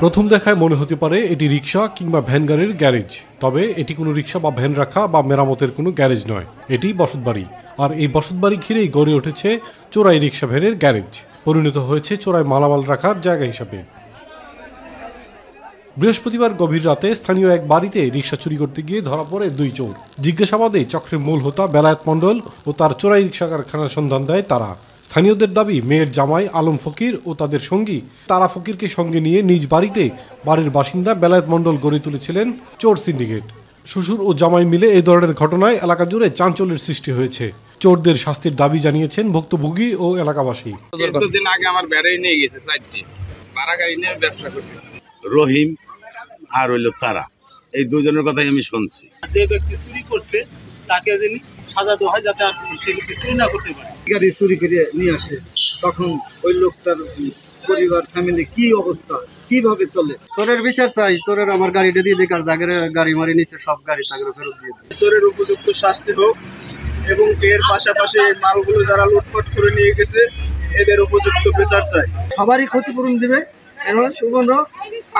প্রথম দেখায় মনে হতে পারে এটি রিক্সা কিংবা ভ্যান গাড়ির গ্যারেজ, তবে এটি কোনো রিক্সা বা ভ্যান রাখা বা মেরামতের কোনো গ্যারেজ নয়, এটি বসতবাড়ি। আর এই বসতবাড়ি ঘিরেই গড়ে উঠেছে চোরাই রিক্সা ভ্যানের গ্যারেজ, পরিণত হয়েছে চোরাই মালামাল রাখার জায়গা হিসাবে। বৃহস্পতিবার গভীর রাতে স্থানীয় এক বাড়িতে রিক্সা চুরি করতে গিয়ে ধরা পড়ে দুই চোর। জিজ্ঞাসাবাদে চক্রের মূল হোতা বেলায়েত মণ্ডল ও তার চোরাই রিক্সা কারখানার সন্ধান দেয় তারা। স্থানীয়দের দাবি, মেয়ের জামাই আলম ফকির ও তাদের সঙ্গী তারা ফকিরকে সঙ্গে নিয়ে নিজ বাড়িতে বাড়ির বাসিন্দা বেলায়েত মণ্ডল গড়ে তুলেছিলেন চোর সিন্ডিকেট। শ্বশুর ও জামাই মিলে এই ধরনের ঘটনায় এলাকা জুড়ে চাঞ্চল্যের সৃষ্টি হয়েছে। চোরদের শাস্তির দাবি জানিয়েছেন ভুক্তভোগী ও এলাকাবাসী। কিছুদিন আগে আমার বেড়াই নিয়ে গেছে, চারটি ভাড়া গাড়ি নিয়ে ব্যবসা করতেছে। রহিম আর হইল তারা, এই দুজনের কথাই আমি শুনছি। যে ব্যক্তি চুরি করছে তাকে যিনি সাজা দেওয়া হয়, যাতে আর সে ব্যক্তি চুরি না করতে পারে। গাড়ি চুরি করে নিয়ে আসে, তখন ওই লোকটার পরিবার ফ্যামিলি কি অবস্থা, কিভাবে চলে? চোরের বিচার চাই। চোরের আমার গাড়িটা দিয়ে দিক, আর জাগের গাড়ি মারি নিচে সব গাড়ি তাগের ফেরত দিয়ে দিই। চোরের উপযুক্ত শাস্তি হোক এবং এর পাশাপাশি এই মালগুলো যারা লুটপাট করে নিয়ে গেছে এদের উপযুক্ত বিচার চাই। সবারই ক্ষতিপূরণ দিবে, এর সুগন্ধ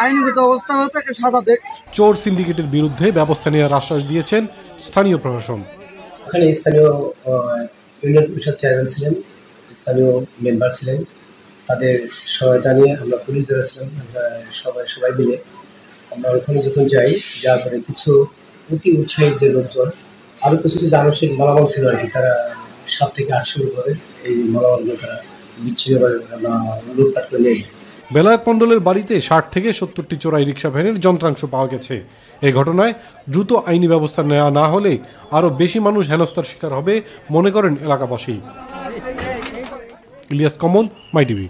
আইনগত অবস্থা তাকে সাজা দেয়। চোর সিন্ডিকেটের বিরুদ্ধে ব্যবস্থা নেওয়ার আশ্বাস দিয়েছেন স্থানীয় প্রশাসন। ওখানে স্থানীয় ইউনিয়ন পরিষদ চেয়ারম্যান ছিলেন, স্থানীয় মেম্বার ছিলেন, তাদের সহায়তা নিয়ে আমরা পুলিশ ধরেছিলাম। আমরা সবাই মিলে আমরা ওখানে যখন যাই, যাওয়ার পরে কিছু অতি উৎসাহী যে লোকজন, আরও কিছু যে আনুষ্ঠানিক মালামাল ছিল আর কি, তারা 7 থেকে 8 করে এই মালামালগুলো তারা বিচ্ছিন্নভাবে লুটপাট করে নিয়ে যায়। বেলায়েত মণ্ডলের বাড়িতে 60 থেকে 70টি চোরাই রিক্সা ভ্যানের যন্ত্রাংশ পাওয়া গেছে। এই ঘটনায় দ্রুত আইনি ব্যবস্থা নেওয়া না হলে আরও বেশি মানুষ হেনস্থার শিকার হবে মনে করেন এলাকাবাসী। ইলিয়াস কমল, মাই টিভি।